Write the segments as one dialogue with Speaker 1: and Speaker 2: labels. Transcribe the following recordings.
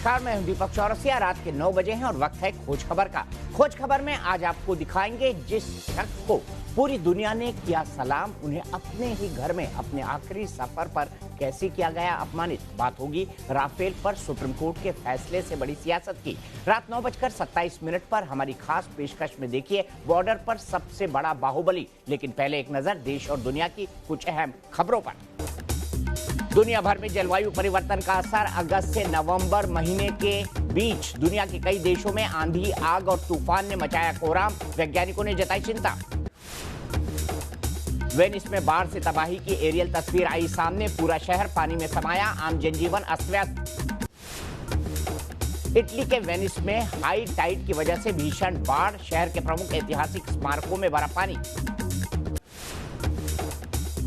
Speaker 1: नमस्कार, मैं हूं दीपक चौरसिया। रात के 9 बजे हैं और वक्त है खोज खबर का। खोज खबर में आज आपको दिखाएंगे जिस शख्स को पूरी दुनिया ने किया सलाम, उन्हें अपने ही घर में अपने आखिरी सफर पर कैसे किया गया अपमानित। बात होगी राफेल पर सुप्रीम कोर्ट के फैसले से बड़ी सियासत की। रात 9:27 पर हमारी खास पेशकश में देखिए बॉर्डर पर सबसे बड़ा बाहुबली। लेकिन पहले एक नजर देश और दुनिया की कुछ अहम खबरों पर। दुनिया भर में जलवायु परिवर्तन का असर। अगस्त से नवंबर महीने के बीच दुनिया के कई देशों में आंधी, आग और तूफान ने मचाया कोहराम। वैज्ञानिकों ने जताई चिंता। वेनिस में बाढ़ से तबाही की एरियल तस्वीर आई सामने। पूरा शहर पानी में समाया, आम जनजीवन अस्त व्यस्त। इटली के वेनिस में हाई टाइड की वजह से भीषण बाढ़। शहर के प्रमुख ऐतिहासिक स्मारकों में भरा पानी।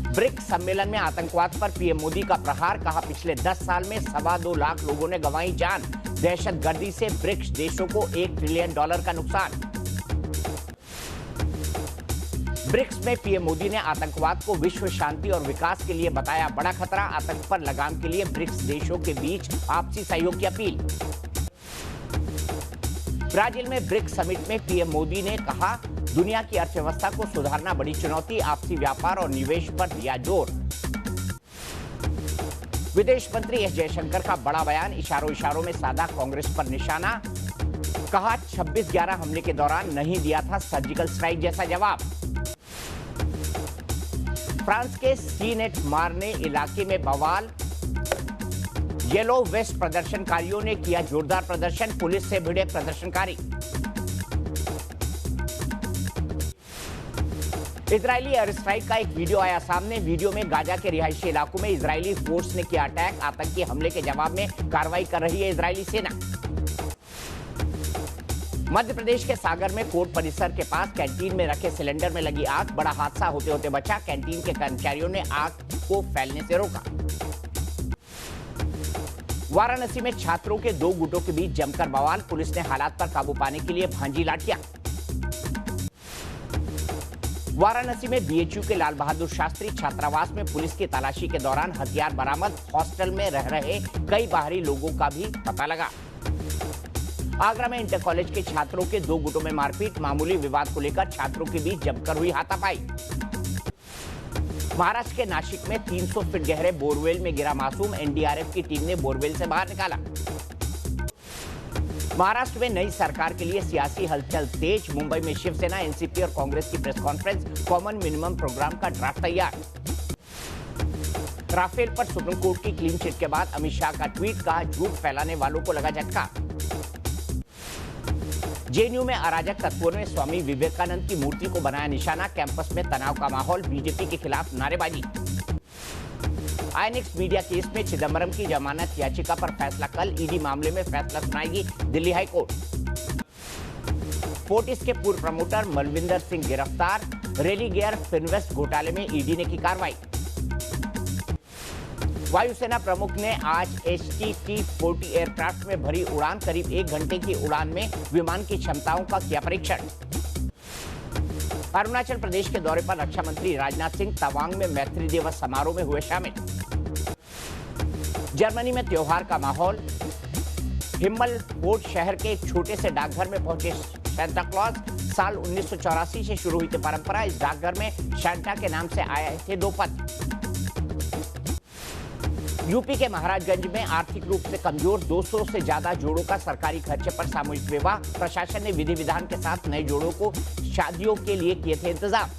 Speaker 1: ब्रिक्स सम्मेलन में आतंकवाद पर पीएम मोदी का प्रहार। कहा पिछले 10 साल में 2.25 लाख लोगों ने गंवाई जान। दहशतगर्दी से ब्रिक्स देशों को $1 ट्रिलियन का नुकसान। ब्रिक्स में पीएम मोदी ने आतंकवाद को विश्व शांति और विकास के लिए बताया बड़ा खतरा। आतंक पर लगाम के लिए ब्रिक्स देशों के बीच आपसी सहयोग की अपील। ब्राजील में ब्रिक्स समिट में पीएम मोदी ने कहा दुनिया की अर्थव्यवस्था को सुधारना बड़ी चुनौती। आपसी व्यापार और निवेश पर दिया जोर। विदेश मंत्री एस जयशंकर का बड़ा बयान। इशारों में साधा कांग्रेस पर निशाना। कहा 26/11 हमले के दौरान नहीं दिया था सर्जिकल स्ट्राइक जैसा जवाब। फ्रांस के सीनेट मार्ने इलाके में बवाल। येलो वेस्ट प्रदर्शनकारियों ने किया जोरदार प्रदर्शन। पुलिस से भिड़े प्रदर्शनकारी। इजरायली एयर स्ट्राइक का एक वीडियो आया सामने। वीडियो में गाजा के रिहायशी इलाकों में इजरायली फोर्स ने किया अटैक। आतंकी हमले के जवाब में कार्रवाई कर रही है इजरायली सेना। मध्य प्रदेश के सागर में कोर्ट परिसर के पास कैंटीन में रखे सिलेंडर में लगी आग। बड़ा हादसा होते होते बचा। कैंटीन के कर्मचारियों ने आग को फैलने से रोका। वाराणसी में छात्रों के 2 गुटों के बीच जमकर बवाल। पुलिस ने हालात पर काबू पाने के लिए भांजी लाठियां। वाराणसी में बीएचयू के लाल बहादुर शास्त्री छात्रावास में पुलिस की तलाशी के दौरान हथियार बरामद। हॉस्टल में रह रहे कई बाहरी लोगों का भी पता लगा। आगरा में इंटर कॉलेज के छात्रों के 2 गुटों में मारपीट। मामूली विवाद को लेकर छात्रों के बीच जमकर हुई हाथापाई। महाराष्ट्र के नासिक में 300 फीट गहरे बोरवेल में गिरा मासूम। एनडीआरएफ की टीम ने बोरवेल से बाहर निकाला। महाराष्ट्र में नई सरकार के लिए सियासी हलचल तेज। मुंबई में शिवसेना, एनसीपी और कांग्रेस की press conference. Common minimum programme का ड्राफ्ट तैयार। राफेल पर सुप्रीम कोर्ट की क्लीन चिट के बाद अमित शाह का ट्वीट। कहा झूठ फैलाने वालों को लगा झटका। जेएनयू में अराजक तत्वों ने स्वामी विवेकानंद की मूर्ति को बनाया निशाना। कैंपस में तनाव का माहौल। बीजेपी के खिलाफ नारेबाजी। आईएनएक्स मीडिया केस में चिदंबरम की जमानत याचिका पर फैसला कल। ईडी मामले में फैसला सुनाएगी दिल्ली हाई कोर्ट। फोर्टिस के पूर्व प्रमोटर मलविंदर सिंह गिरफ्तार। रेलिगेयर फिनवेस्ट घोटाले में ईडी ने की कार्रवाई। वायुसेना प्रमुख ने आज HT-40 एयरक्राफ्ट में भरी उड़ान। करीब 1 घंटे की उड़ान में विमान की क्षमताओं का किया परीक्षण। अरुणाचल प्रदेश के दौरे पर रक्षा मंत्री राजनाथ सिंह तवांग में मैत्री दिवस समारोह में हुए शामिल। जर्मनी में त्योहार का माहौल। हिम्मलपोर्ट शहर के एक छोटे से डाकघर में पहुंचे सांता क्लॉज। साल 1984 से शुरू हुई थी परंपरा। इस डाकघर में सांता के नाम से आए थे 2 पत्र। यूपी के महाराजगंज में आर्थिक रूप से कमजोर 200 से ज्यादा जोड़ों का सरकारी खर्चे पर सामूहिक विवाह। प्रशासन ने विधि विधान के साथ नए जोड़ों को शादियों के लिए किए थे इंतजाम।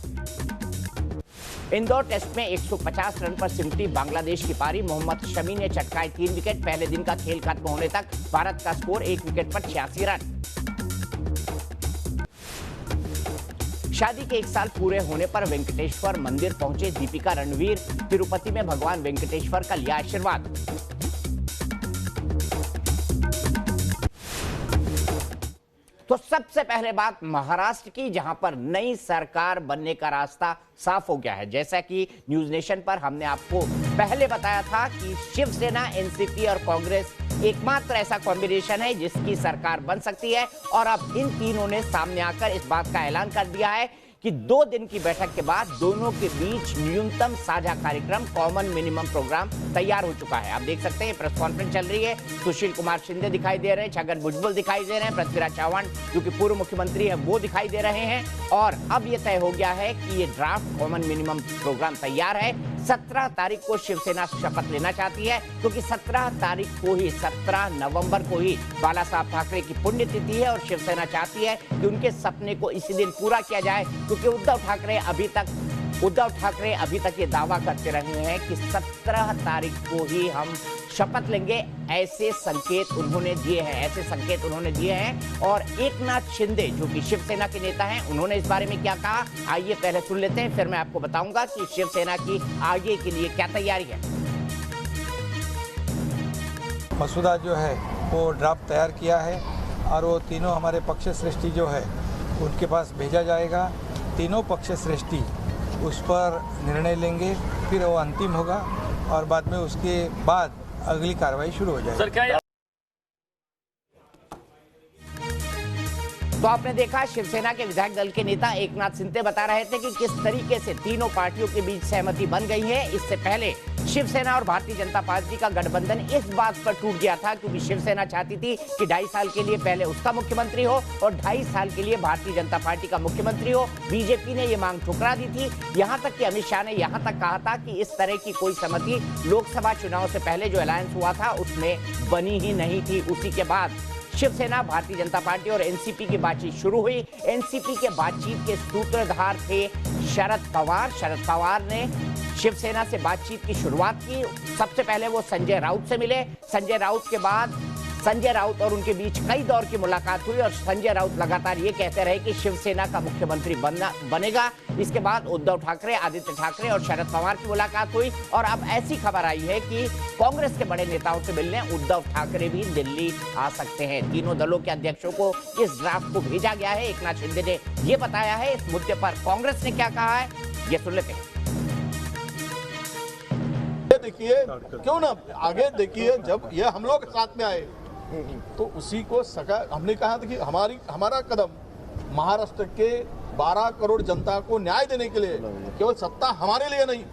Speaker 1: इंदौर टेस्ट में 150 रन पर सिमटी बांग्लादेश की पारी। मोहम्मद शमी ने चटकाए 3 विकेट। पहले दिन का खेल खत्म होने तक भारत का स्कोर 1 विकेट पर 86 रन। शादी के 1 साल पूरे होने पर वेंकटेश्वर मंदिर पहुंचे दीपिका रणवीर। तिरुपति में भगवान वेंकटेश्वर का लिया आशीर्वाद। तो सबसे पहले बात महाराष्ट्र की, जहां पर नई सरकार बनने का रास्ता साफ हो गया है। जैसा कि न्यूज नेशन पर हमने आपको पहले बताया था कि शिवसेना, एनसीपी और कांग्रेस एकमात्र ऐसा कॉम्बिनेशन है जिसकी सरकार बन सकती है। और अब इन तीनों ने सामने आकर इस बात का ऐलान कर दिया है कि 2 दिन की बैठक के बाद दोनों के बीच न्यूनतम साझा कार्यक्रम कॉमन मिनिमम प्रोग्राम तैयार हो चुका है। आप देख सकते हैं प्रेस कॉन्फ्रेंस चल रही है, सुशील कुमार शिंदे दिखाई दे रहे हैं, छगन भुजबल दिखाई दे रहे हैं, पृथ्वीराज चव्हाण जो कि पूर्व मुख्यमंत्री है वो दिखाई दे रहे हैं। और अब यह तय हो गया है कि ये ड्राफ्ट कॉमन मिनिमम प्रोग्राम तैयार है। 17 तारीख को शिवसेना शपथ लेना चाहती है, क्योंकि 17 तारीख को ही 17 नवंबर को ही बाला साहब ठाकरे की पुण्यतिथि है और शिवसेना चाहती है कि उनके सपने को इसी दिन पूरा किया जाए, क्योंकि उद्धव ठाकरे अभी तक ये दावा करते रहे हैं कि 17 तारीख को ही हम शपथ लेंगे। ऐसे संकेत उन्होंने दिए हैं और एकनाथ शिंदे जो कि शिवसेना के नेता हैं, उन्होंने इस बारे में क्या कहा, आइए पहले सुन लेते हैं, फिर मैं आपको बताऊंगा कि शिवसेना की आगे के लिए क्या तैयारी है।
Speaker 2: मसूदा जो है वो ड्राफ्ट तैयार किया है और वो तीनों हमारे पक्ष श्रेष्ठी जो है उनके पास भेजा जाएगा। तीनों पक्ष श्रेष्ठी उस पर निर्णय लेंगे, फिर वो अंतिम होगा और बाद में उसके बाद अगली कार्रवाई शुरू हो जाएगी।
Speaker 3: सर क्या
Speaker 1: तो आपने देखा शिवसेना के विधायक दल के नेता एकनाथ शिंदे बता रहे थे कि किस तरीके से तीनों पार्टियों के बीच सहमति बन गई है। इससे पहले शिवसेना और भारतीय जनता पार्टी का गठबंधन इस बात पर टूट गया था, क्योंकि शिवसेना चाहती थी कि 2.5 साल के लिए पहले उसका मुख्यमंत्री हो और 2.5 साल के लिए भारतीय जनता पार्टी का मुख्यमंत्री हो। बीजेपी ने ये मांग ठुकरा दी थी। यहां तक कि अमित शाह ने यहां तक कहा था कि इस तरह की कोई सहमति लोकसभा चुनाव से पहले जो अलायंस हुआ था उसमें बनी ही नहीं थी। उसी के बाद शिवसेना, भारतीय जनता पार्टी और एनसीपी की बातचीत शुरू हुई। एनसीपी के बातचीत के सूत्रधार थे शरद पवार। शरद पवार ने शिवसेना से बातचीत की शुरुआत की। सबसे पहले वो संजय राउत से मिले। संजय राउत के बाद संजय राउत और उनके बीच कई दौर की मुलाकात हुई और संजय राउत लगातार ये कहते रहे कि शिवसेना का मुख्यमंत्री बनेगा। इसके बाद उद्धव ठाकरे, आदित्य ठाकरे और शरद पवार की मुलाकात हुई और अब ऐसी खबर आई है कि कांग्रेस के बड़े नेताओं से मिलने उद्धव ठाकरे भी दिल्ली आ सकते हैं। तीनों दलों के अध्यक्षों को इस ड्राफ्ट को भेजा गया है। एकनाथ शिंदे ने ये बताया है। इस मुद्दे पर कांग्रेस ने क्या कहा है, ये सुन लेते हैं।
Speaker 4: देखिए क्यों ना आगे देखिए, जब ये हम लोग साथ में आए तो उसी को सका हमने कहा था कि हमारा कदम महाराष्ट्र के 12 करोड़ जनता को न्याय देने के लिए, केवल सत्ता हमारे लिए नहीं,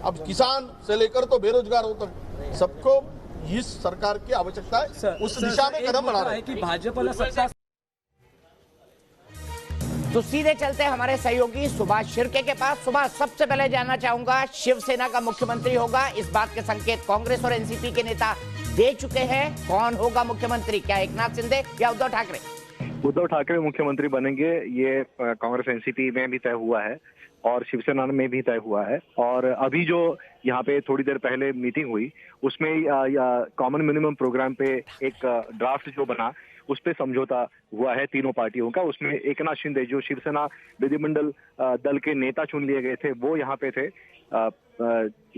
Speaker 4: अब किसान से लेकर तो बेरोजगार तक सबको इस सरकार की आवश्यकता है। उस दिशा में कदम बढ़ा रहे हैं
Speaker 3: कि भाजपा सत्ता।
Speaker 1: तो सीधे चलते हैं हमारे सहयोगी सुभाष शिर्के के पास। सुभाष, सबसे पहले जानना चाहूंगा, शिवसेना का मुख्यमंत्री होगा, इस बात के संकेत कांग्रेस और एनसीपी के नेता दे चुके हैं। कौन होगा मुख्यमंत्री, क्या एकनाथ शिंदे या उद्धव ठाकरे?
Speaker 5: उद्धव ठाकरे मुख्यमंत्री बनेंगे, ये कांग्रेस एनसीपी में भी तय हुआ है और शिवसेना में भी तय हुआ है। और अभी जो यहाँ पे थोड़ी देर पहले मीटिंग हुई उसमें कॉमन मिनिमम प्रोग्राम पे एक ड्राफ्ट जो बना उस पे समझौता हुआ है तीनों पार्टियों का। उसमें एकनाथ शिंदे जो शिवसेना विधिमंडल दल के नेता चुन लिए गए थे वो यहाँ पे थे।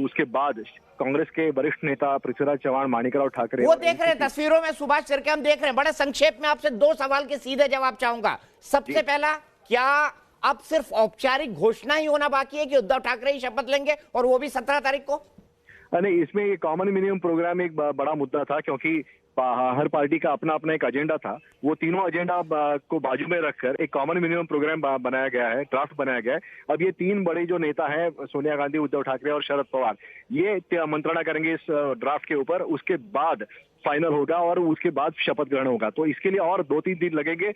Speaker 5: उसके बाद कांग्रेस के वरिष्ठ नेता पृथ्वीराज चव्हाण, माणिकराव ठाकरे
Speaker 1: वो देख रहे हैं तस्वीरों में सुभाष शिर्के, हम देख रहे हैं। बड़े संक्षेप में आपसे 2 सवाल के सीधे जवाब चाहूंगा। सबसे पहला, क्या अब सिर्फ औपचारिक घोषणा ही होना बाकी है कि उद्धव ठाकरे ही शपथ लेंगे और वो भी 17 तारीख को?
Speaker 5: नहीं, इसमें ये कॉमन मिनिमम प्रोग्राम एक बड़ा मुद्दा था, क्योंकि हर पार्टी का अपना अपना एक एजेंडा था। वो तीनों एजेंडा को बाजू में रखकर एक कॉमन मिनिमम प्रोग्राम बनाया गया है, ड्राफ्ट बनाया गया है। अब ये 3 बड़े जो नेता हैं, सोनिया गांधी, उद्धव ठाकरे और शरद पवार, ये मंत्रणा करेंगे इस ड्राफ्ट के ऊपर। उसके बाद फाइनल होगा और उसके बाद शपथ ग्रहण होगा। तो इसके लिए और 2-3 दिन लगेंगे।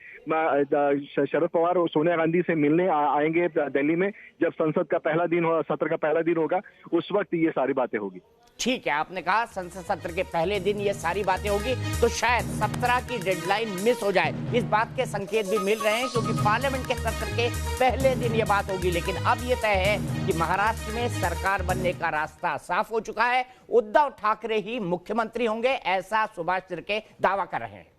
Speaker 5: शरद पवार और सोनिया गांधी से मिलने आएंगे दिल्ली में। जब संसद का पहला दिन हो, सत्र का पहला दिन होगा, उस वक्त ये सारी बातें होगी।
Speaker 1: ठीक है, आपने कहा संसद सत्र के पहले दिन ये सारी बातें होगी, तो शायद 17 की डेडलाइन मिस हो जाए, इस बात के संकेत भी मिल रहे हैं, क्योंकि पार्लियामेंट के सत्र के पहले दिन ये बात होगी। लेकिन अब ये तय है कि महाराष्ट्र में सरकार बनने का रास्ता साफ हो चुका है। उद्धव ठाकरे ही मुख्यमंत्री होंगे, ऐसा सुभाष शिर्के दावा कर रहे हैं।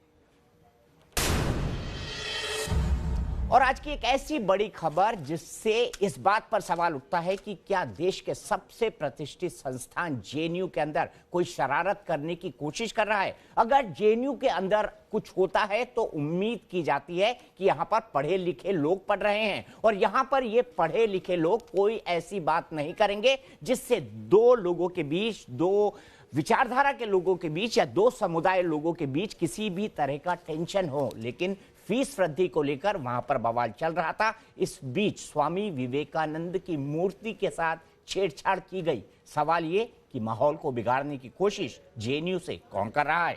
Speaker 1: और आज की एक ऐसी बड़ी खबर जिससे इस बात पर सवाल उठता है कि क्या देश के सबसे प्रतिष्ठित संस्थान जेएनयू के अंदर कोई शरारत करने की कोशिश कर रहा है। अगर जेएनयू के अंदर कुछ होता है तो उम्मीद की जाती है कि यहां पर पढ़े लिखे लोग पढ़ रहे हैं और यहां पर ये पढ़े लिखे लोग कोई ऐसी बात नहीं करेंगे जिससे 2 लोगों के बीच, 2 विचारधारा के लोगों के बीच या 2 समुदाय लोगों के बीच किसी भी तरह का टेंशन हो। लेकिन फीस वृद्धि को लेकर वहां पर बवाल चल रहा था। इस बीच स्वामी विवेकानंद की मूर्ति के साथ छेड़छाड़ की गई। सवाल ये कि माहौल को बिगाड़ने की कोशिश जेएनयू से कौन कर रहा है?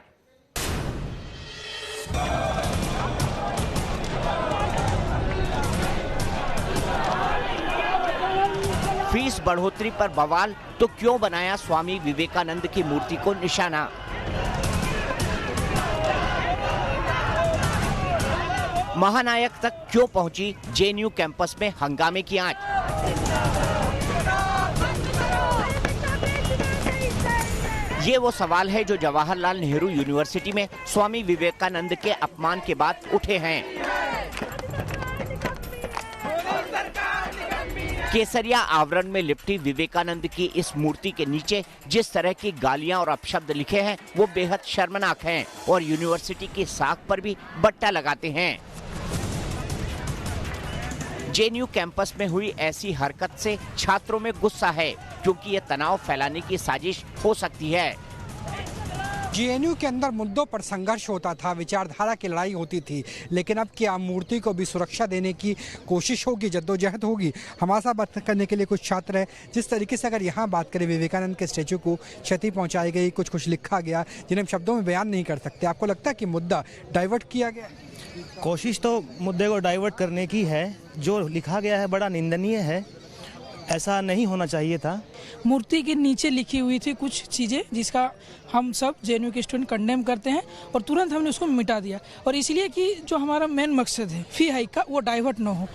Speaker 1: फीस बढ़ोतरी पर बवाल तो क्यों बनाया स्वामी विवेकानंद की मूर्ति को निशाना? महानायक तक क्यों पहुंची जेएनयू कैंपस में हंगामे की आंच? ये वो सवाल है जो जवाहरलाल नेहरू यूनिवर्सिटी में स्वामी विवेकानंद के अपमान के बाद उठे हैं। केसरिया आवरण में लिपटी विवेकानंद की इस मूर्ति के नीचे जिस तरह की गालियां और अपशब्द लिखे हैं वो बेहद शर्मनाक हैं और यूनिवर्सिटी की साख पर भी बट्टा लगाते हैं। जेएनयू कैंपस में हुई ऐसी हरकत से छात्रों में गुस्सा है क्योंकि ये तनाव फैलाने की साजिश हो सकती है।
Speaker 3: जेएनयू के अंदर मुद्दों पर संघर्ष होता था, विचारधारा की लड़ाई होती थी, लेकिन अब क्या मूर्ति को भी सुरक्षा देने की कोशिश होगी, जद्दोजहद होगी? हमारे साथ बात करने के लिए कुछ छात्र हैं। जिस तरीके से अगर यहाँ बात करें, विवेकानंद के स्टैचू को क्षति पहुँचाई गई, कुछ लिखा गया जिन्हें हम शब्दों में बयान नहीं कर सकते, आपको लगता है कि मुद्दा डाइवर्ट किया गया?
Speaker 6: कोशिश तो मुद्दे को डाइवर्ट करने की है। जो लिखा गया है बड़ा निंदनीय है, ऐसा नहीं होना चाहिए था।
Speaker 7: मूर्ति के नीचे लिखी हुई थी कुछ चीज़ें जिसका हम सब जेएनयू के स्टूडेंट कंडेम करते हैं और तुरंत हमने उसको मिटा दिया, और इसलिए कि जो हमारा मेन मकसद है फी हाइक का वो डाइवर्ट न हो।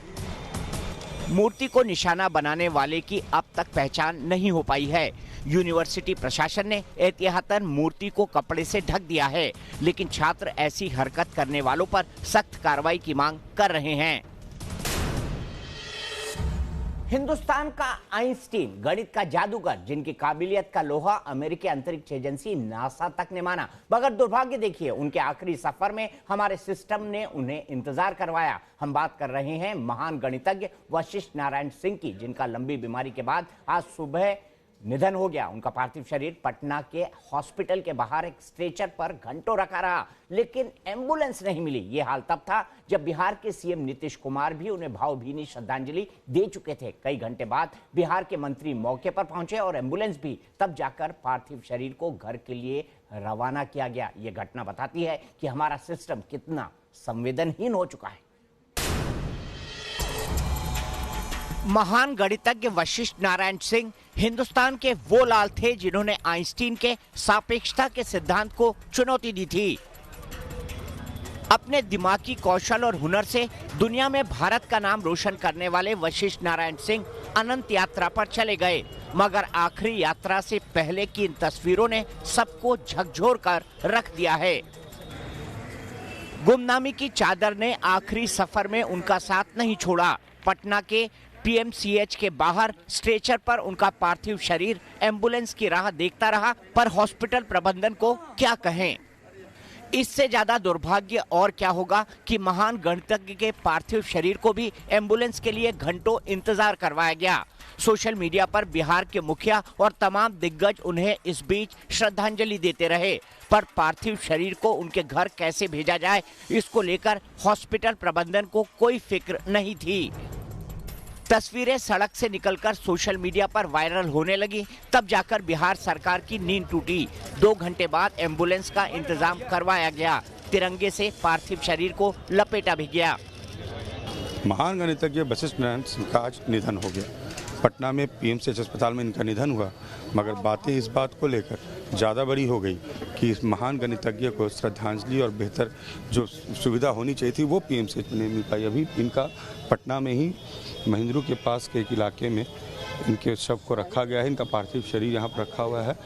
Speaker 1: मूर्ति को निशाना बनाने वाले की अब तक पहचान नहीं हो पाई है। यूनिवर्सिटी प्रशासन ने एहतियातन मूर्ति को कपड़े से ढक दिया है, लेकिन छात्र ऐसी हरकत करने वालों पर सख्त कार्रवाई की मांग कर रहे हैं। हिंदुस्तान का आइंस्टीन, गणित का जादूगर, जिनकी काबिलियत का लोहा अमेरिकी अंतरिक्ष एजेंसी नासा तक ने माना, मगर दुर्भाग्य देखिए उनके आखिरी सफर में हमारे सिस्टम ने उन्हें इंतजार करवाया। हम बात कर रहे हैं महान गणितज्ञ वशिष्ठ नारायण सिंह की, जिनका लंबी बीमारी के बाद आज सुबह निधन हो गया। उनका पार्थिव शरीर पटना के हॉस्पिटल के बाहर एक स्ट्रेचर पर घंटों रखा रहा, लेकिन एम्बुलेंस नहीं मिली। ये हाल तब था जब बिहार के सीएम नीतीश कुमार भी उन्हें भावभीनी श्रद्धांजलि दे चुके थे। कई घंटे बाद बिहार के मंत्री मौके पर पहुंचे और एम्बुलेंस भी तब जाकर पार्थिव शरीर को घर के लिए रवाना किया गया। ये घटना बताती है कि हमारा सिस्टम कितना संवेदनहीन हो चुका है। महान गणितज्ञ वशिष्ठ नारायण सिंह हिंदुस्तान के वो लाल थे जिन्होंने आइंस्टीन के सापेक्षता के सिद्धांत को चुनौती दी थी। अपने दिमागी कौशल और हुनर से दुनिया में भारत का नाम रोशन करने वाले वशिष्ठ नारायण सिंह अनंत यात्रा पर चले गए, मगर आखिरी यात्रा से पहले की इन तस्वीरों ने सबको झकझोर कर रख दिया है। गुमनामी की चादर ने आखिरी सफर में उनका साथ नहीं छोड़ा। पटना के पीएमसीएच के बाहर स्ट्रेचर पर उनका पार्थिव शरीर एम्बुलेंस की राह देखता रहा, पर हॉस्पिटल प्रबंधन को क्या कहें। इससे ज्यादा दुर्भाग्य और क्या होगा कि महान गणितज्ञ के पार्थिव शरीर को भी एम्बुलेंस के लिए घंटों इंतजार करवाया गया। सोशल मीडिया पर बिहार के मुखिया और तमाम दिग्गज उन्हें इस बीच श्रद्धांजलि देते रहे, पर पार्थिव शरीर को उनके घर कैसे भेजा जाए इसको लेकर हॉस्पिटल प्रबंधन को कोई फिक्र नहीं थी। तस्वीरें सड़क से निकलकर सोशल मीडिया पर वायरल होने लगी, तब जाकर बिहार सरकार की नींद टूटी। 2 घंटे बाद एम्बुलेंस का इंतजाम करवाया गया, तिरंगे से पार्थिव शरीर को लपेटा भी गया।
Speaker 8: महान गणितज्ञ वशिष्ठ नारायण सिंह का आज निधन हो गया। पटना में पीएमसीएच अस्पताल में इनका निधन हुआ, मगर बातें इस बात को लेकर ज़्यादा बड़ी हो गई कि इस महान गणितज्ञ को श्रद्धांजलि और बेहतर जो सुविधा होनी चाहिए थी वो पीएमसीएच में नहीं मिल पाई। अभी इनका पटना में ही महेंद्रू के पास के एक इलाके में इनके शव को रखा गया है। इनका पार्थिव शरीर यहाँ पर रखा हुआ है।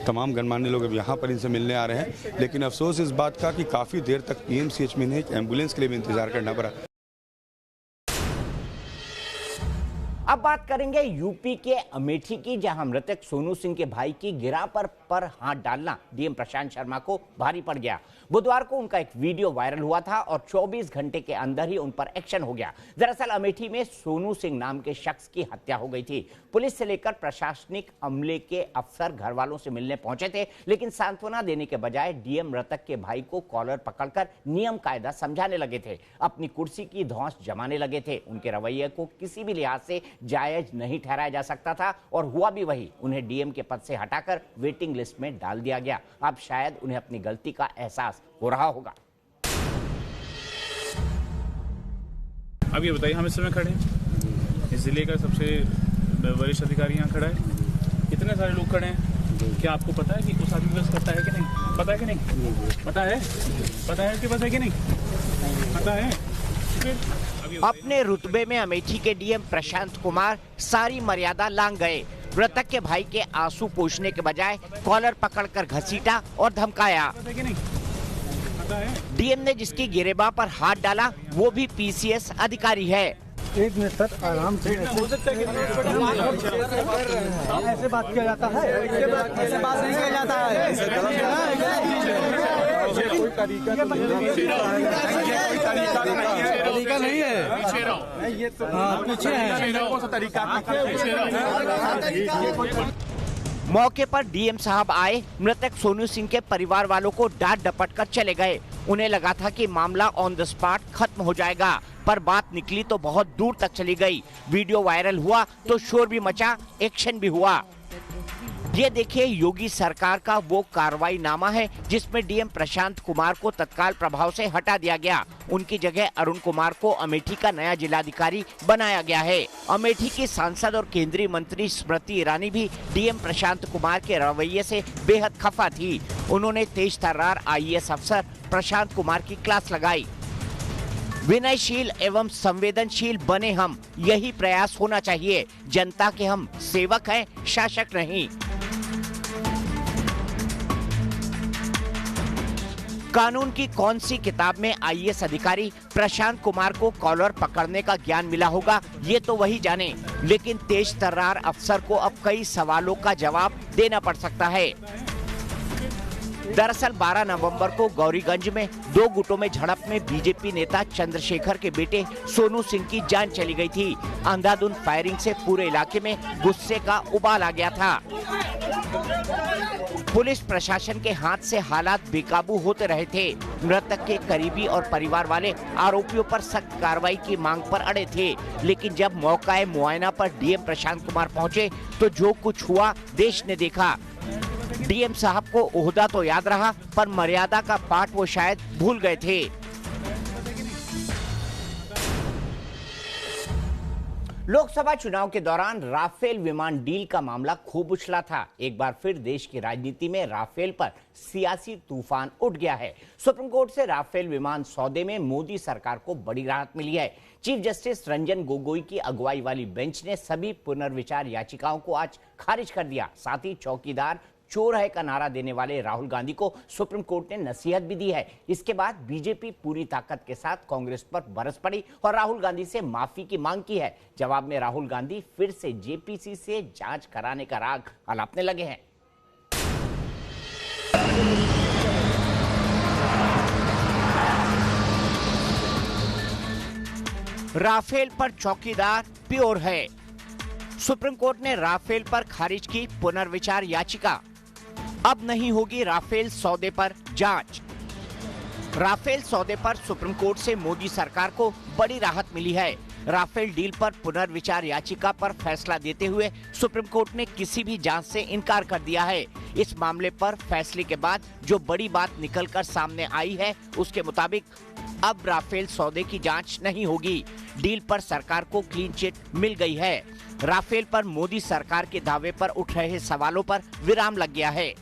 Speaker 8: तमाम गणमान्य लोग अब यहाँ पर इनसे मिलने आ रहे हैं, लेकिन अफसोस इस बात का कि काफ़ी देर तक पीएमसीएच में इन्हें एम्बुलेंस के लिए भी इंतजार करना पड़ा।
Speaker 1: अब बात करेंगे यूपी के अमेठी की, जहां मृतक सोनू सिंह के भाई की गिरा पर हाथ डालना डीएम प्रशांत शर्मा को भारी पड़ गया। बुधवार को उनका एक वीडियो वायरल हुआ था और 24 घंटे के अंदर ही उन पर एक्शन हो गया। दरअसल अमेठी में सोनू सिंह नाम के शख्स की हत्या हो गई थी। पुलिस से लेकर प्रशासनिक अमले के अफसर घर वालों से मिलने पहुंचे थे, लेकिन सांत्वना देने के बजाय डीएम मृतक के भाई को कॉलर पकड़कर नियम कायदा समझाने लगे थे, अपनी कुर्सी की धौंस जमाने लगे थे। उनके रवैये को किसी भी लिहाज से जायज नहीं ठहराया जा सकता था और हुआ भी वही। उन्हें डीएम के पद से हटाकर वेटिंग लिस्ट में डाल दिया गया। अब शायद उन्हें अपनी गलती का एहसास हो रहा होगा।
Speaker 9: अब ये बताइए, हम इस समय खड़े हैं, इस जिले का सबसे वरिष्ठ अधिकारी यहाँ खड़ा है, इतने सारे लोग खड़े हैं। क्या आपको पता है कि उस आदमी बस करता है कि नहीं? पता है कि नहीं? पता है कि बस है कि नहीं? पता है?
Speaker 1: अपने रुतबे में अमेठी के डीएम प्रशांत कुमार सारी मर्यादा लांघ गए। मृतक के भाई के आंसू पोंछने के बजाय कॉलर पकड़कर घसीटा और धमकाया। डीएम ने जिसकी गिरेबां पर हाथ डाला वो भी पीसीएस अधिकारी है।
Speaker 10: एक मिनट सर, आराम से। ऐसे बात किया जाता है? ऐसे बात नहीं किया जाता है। कोई तरीका नहीं है। पीछे है।
Speaker 1: मौके पर डीएम साहब आए, मृतक सोनू सिंह के परिवार वालों को डांट डपट कर चले गए। उन्हें लगा था कि मामला ऑन द स्पॉट खत्म हो जाएगा, पर बात निकली तो बहुत दूर तक चली गई। वीडियो वायरल हुआ तो शोर भी मचा, एक्शन भी हुआ। ये देखिए, योगी सरकार का वो कार्रवाई नामा है जिसमें डीएम प्रशांत कुमार को तत्काल प्रभाव से हटा दिया गया। उनकी जगह अरुण कुमार को अमेठी का नया जिलाधिकारी बनाया गया है। अमेठी की सांसद और केंद्रीय मंत्री स्मृति ईरानी भी डीएम प्रशांत कुमार के रवैये से बेहद खफा थी। उन्होंने तेज तर्रार आईएएस अफसर प्रशांत कुमार की क्लास लगाई। विनयशील एवं संवेदनशील बने हम, यही प्रयास होना चाहिए। जनता के हम सेवक हैं, शासक नहीं। कानून की कौन सी किताब में आईएएस अधिकारी प्रशांत कुमार को कॉलर पकड़ने का ज्ञान मिला होगा, ये तो वही जाने। लेकिन तेज तर्रार अफसर को अब कई सवालों का जवाब देना पड़ सकता है। दरअसल 12 नवंबर को गौरीगंज में 2 गुटों में झड़प में बीजेपी नेता चंद्रशेखर के बेटे सोनू सिंह की जान चली गई थी। अंधाधुंध फायरिंग से पूरे इलाके में गुस्से का उबाल आ गया था। पुलिस प्रशासन के हाथ से हालात बेकाबू होते रहे थे। मृतक के करीबी और परिवार वाले आरोपियों पर सख्त कार्रवाई की मांग पर अड़े थे, लेकिन जब मौका मुआयना पर डीएम प्रशांत कुमार पहुंचे तो जो कुछ हुआ देश ने देखा। डीएम साहब को ओहदा तो याद रहा, पर मर्यादा का पाठ वो शायद भूल गए थे। लोकसभा चुनाव के दौरान राफेल विमान डील का मामला खूब उछला था। एक बार फिर देश की राजनीति में राफेल पर सियासी तूफान उठ गया है। सुप्रीम कोर्ट से राफेल विमान सौदे में मोदी सरकार को बड़ी राहत मिली है। चीफ जस्टिस रंजन गोगोई की अगुवाई वाली बेंच ने सभी पुनर्विचार याचिकाओं को आज खारिज कर दिया। साथ ही चौकीदार चोर है का नारा देने वाले राहुल गांधी को सुप्रीम कोर्ट ने नसीहत भी दी है। इसके बाद बीजेपी पूरी ताकत के साथ कांग्रेस पर बरस पड़ी और राहुल गांधी से माफी की मांग की है। जवाब में राहुल गांधी फिर से जेपीसी से जांच कराने का राग अलापने लगे हैं। राफेल पर चौकीदार प्योर है। सुप्रीम कोर्ट ने राफेल पर खारिज की पुनर्विचार याचिका। अब नहीं होगी राफेल सौदे पर जांच। राफेल सौदे पर सुप्रीम कोर्ट से मोदी सरकार को बड़ी राहत मिली है। राफेल डील पर पुनर्विचार याचिका पर फैसला देते हुए सुप्रीम कोर्ट ने किसी भी जांच से इनकार कर दिया है। इस मामले पर फैसले के बाद जो बड़ी बात निकलकर सामने आई है, उसके मुताबिक अब राफेल सौदे की जांच नहीं होगी। डील पर सरकार को क्लीन चिट मिल गई है। राफेल पर मोदी सरकार के दावे पर उठ रहे सवालों पर विराम लग गया है।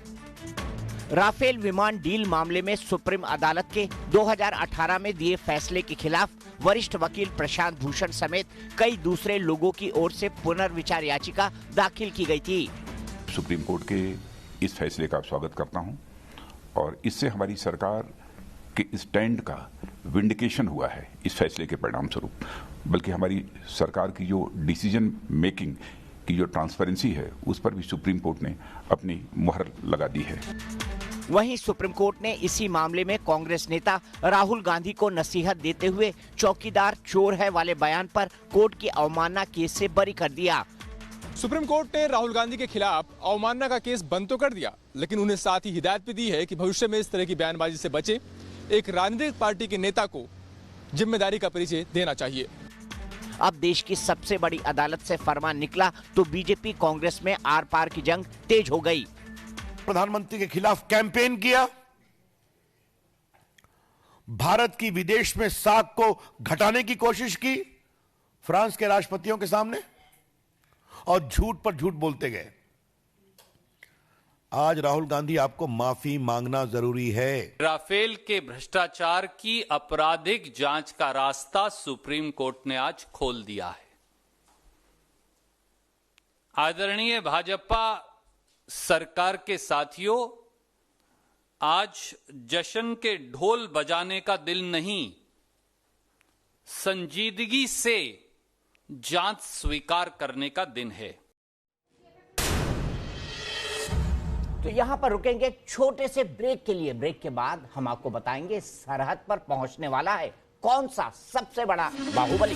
Speaker 1: राफेल विमान डील मामले में सुप्रीम अदालत के 2018 में दिए फैसले के खिलाफ वरिष्ठ वकील प्रशांत भूषण समेत कई दूसरे लोगों की ओर से पुनर्विचार याचिका दाखिल की गई थी।
Speaker 11: सुप्रीम कोर्ट के इस फैसले का स्वागत करता हूं और इससे हमारी सरकार के स्टैंड का विंडिकेशन हुआ है इस फैसले के परिणाम स्वरूप। बल्कि हमारी सरकार की जो डिसीजन मेकिंग की जो ट्रांसपेरेंसी है, उस पर भी सुप्रीम कोर्ट ने अपनी मुहर लगा दी है।
Speaker 1: वहीं सुप्रीम कोर्ट ने इसी मामले में कांग्रेस नेता राहुल गांधी को नसीहत देते हुए चौकीदार चोर है वाले बयान पर कोर्ट की अवमानना केस से बरी कर दिया।
Speaker 12: सुप्रीम कोर्ट ने राहुल गांधी के खिलाफ अवमानना का केस बंद तो कर दिया, लेकिन उन्हें साथ ही हिदायत भी दी है कि भविष्य में इस तरह की बयानबाजी से बचे। एक राजनीतिक पार्टी के नेता को जिम्मेदारी का परिचय देना चाहिए।
Speaker 1: अब देश की सबसे बड़ी अदालत से फरमान निकला तो बीजेपी कांग्रेस में आर पार की जंग तेज हो गई।
Speaker 13: प्रधानमंत्री के खिलाफ कैंपेन किया, भारत की विदेश में साख को घटाने की कोशिश की फ्रांस के राष्ट्रपतियों के सामने, और झूठ पर झूठ बोलते गए। आज राहुल गांधी आपको माफी मांगना जरूरी है।
Speaker 14: राफेल के भ्रष्टाचार की आपराधिक जांच का रास्ता सुप्रीम कोर्ट ने आज खोल दिया है। आदरणीय भाजपा सरकार के साथियों, आज जश्न के ढोल बजाने का दिल नहीं, संजीदगी से जांच स्वीकार करने का दिन है।
Speaker 1: तो यहां पर रुकेंगे छोटे से ब्रेक के लिए। ब्रेक के बाद हम आपको बताएंगे सरहद पर पहुंचने वाला है कौन सा सबसे बड़ा बाहुबली।